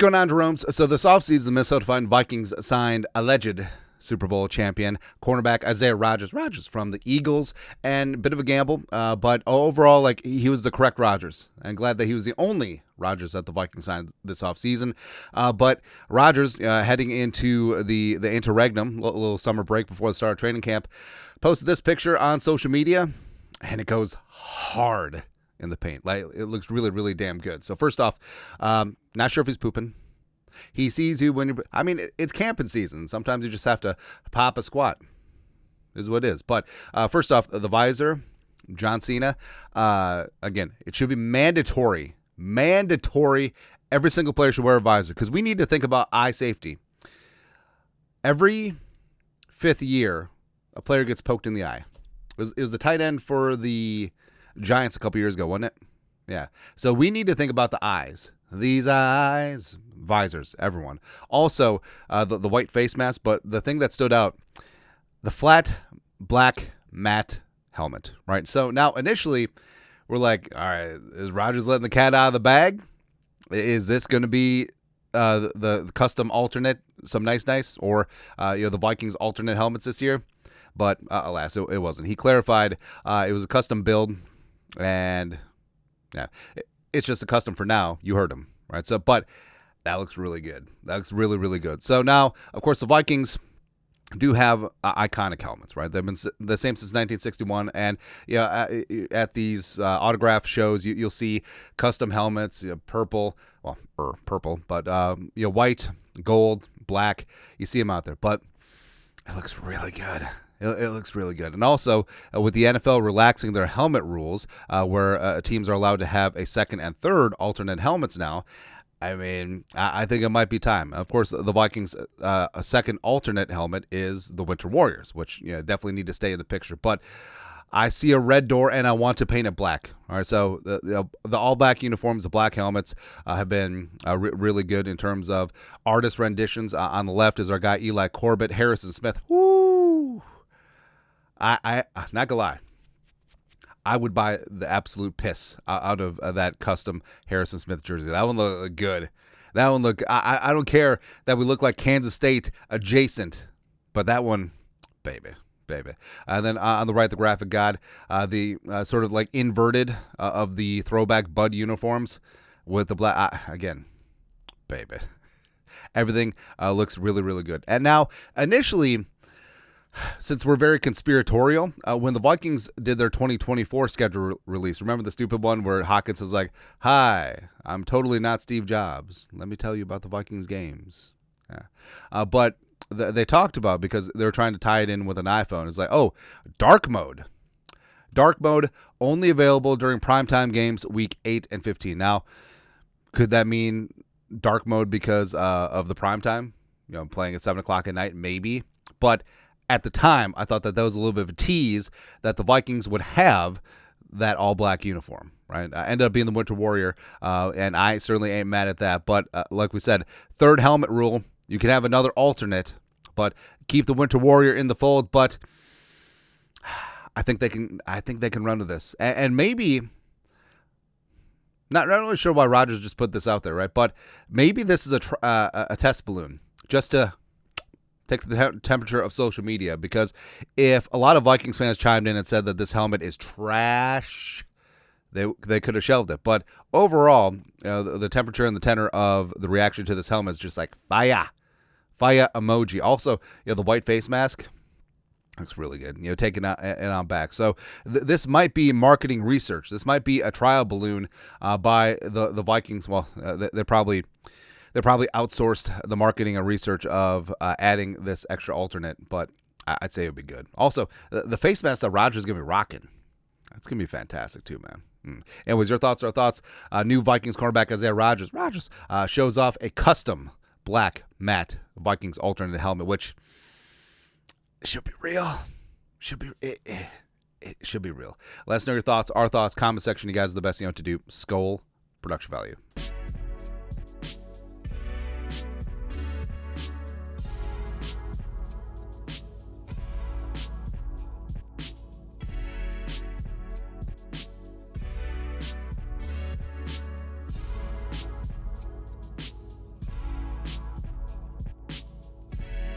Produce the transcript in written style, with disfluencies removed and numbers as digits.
going on, Jerome's? So this offseason, the Minnesota Vikings signed alleged Super Bowl champion cornerback Isaiah Rodgers. Rodgers from the Eagles, and a bit of a gamble, but overall, like, he was the correct Rodgers. I'm glad that he was the only Rodgers that the Vikings signed this offseason. But Rodgers, heading into the interregnum, little summer break before the start of training camp, posted this picture on social media, and it goes hard in the paint. Like, it looks really, really damn good. So first off, not sure if he's pooping. He sees you when you're, I mean, it's camping season. Sometimes you just have to pop a squat, is what it is. But first off, the visor, John Cena, again, it should be mandatory. Every single player should wear a visor, because we need to think about eye safety. Every fifth year, a player gets poked in the eye. It was the tight end for the Giants a couple years ago, wasn't it? Yeah. So we need to think about the eyes. These eyes, visors, everyone. Also, the white face mask, but the thing that stood out, the flat black matte helmet, right? So now initially we're like, all right, is Rodgers letting the cat out of the bag? Is this going to be the custom alternate, some nice, or the Vikings alternate helmets this year? But alas, it wasn't. He clarified it was a custom build, and yeah, it's just a custom for now. You heard him, right? So, but that looks really good. That looks really, really good. So now, of course, the Vikings do have iconic helmets, right? They've been the same since 1961, and at these autograph shows, you'll see custom helmets, purple, but white, gold, black. You see them out there, but it looks really good. It looks really good. And also, with the NFL relaxing their helmet rules, where teams are allowed to have a second and third alternate helmets now, I mean, I think it might be time. Of course, the Vikings' a second alternate helmet is the Winter Warriors, which definitely need to stay in the picture. But I see a red door, and I want to paint it black. All right, so the all-black uniforms, the black helmets, have been really good in terms of artist renditions. On the left is our guy Eli Corbett, Harrison Smith. Woo! I not gonna lie, I would buy the absolute piss out of that custom Harrison Smith jersey. That one look good. That one look. I don't care that we look like Kansas State adjacent, but that one, baby. And then on the right, the graphic god, the sort of like inverted of the throwback Bud uniforms with the black. Again, baby. Everything looks really, really good. And now, initially, since we're very conspiratorial, when the Vikings did their 2024 schedule release, remember the stupid one where Hawkins was like, "Hi, I'm totally not Steve Jobs. Let me tell you about the Vikings games." Yeah. But they talked about, because they were trying to tie it in with an iPhone, it's like, oh, dark mode. Dark mode only available during primetime games week 8 and 15. Now, could that mean dark mode because of the primetime? Playing at 7 o'clock at night? Maybe. But at the time, I thought that was a little bit of a tease that the Vikings would have that all-black uniform, right? Ended up being the Winter Warrior, and I certainly ain't mad at that. But like we said, third helmet rule, you can have another alternate, but keep the Winter Warrior in the fold. But I think they can run with this, and maybe not really sure why Rodgers just put this out there, right? But maybe this is a test balloon just to take the temperature of social media, because if a lot of Vikings fans chimed in and said that this helmet is trash, they could have shelved it. But overall, the temperature and the tenor of the reaction to this helmet is just like fire emoji. Also, the white face mask looks really good. Taking it on back. So this might be marketing research. This might be a trial balloon by the Vikings. Well, they probably outsourced the marketing and research of adding this extra alternate, but I'd say it would be good. Also, the face mask that Rodgers is going to be rocking, that's going to be fantastic too, man. Anyways, your thoughts are thoughts. New Vikings cornerback Isaiah Rodgers. Rodgers shows off a custom black matte Vikings alternate helmet, which should be real. It should be real. Let us know your thoughts, our thoughts, comment section. You guys are the best to do. Skol, production value.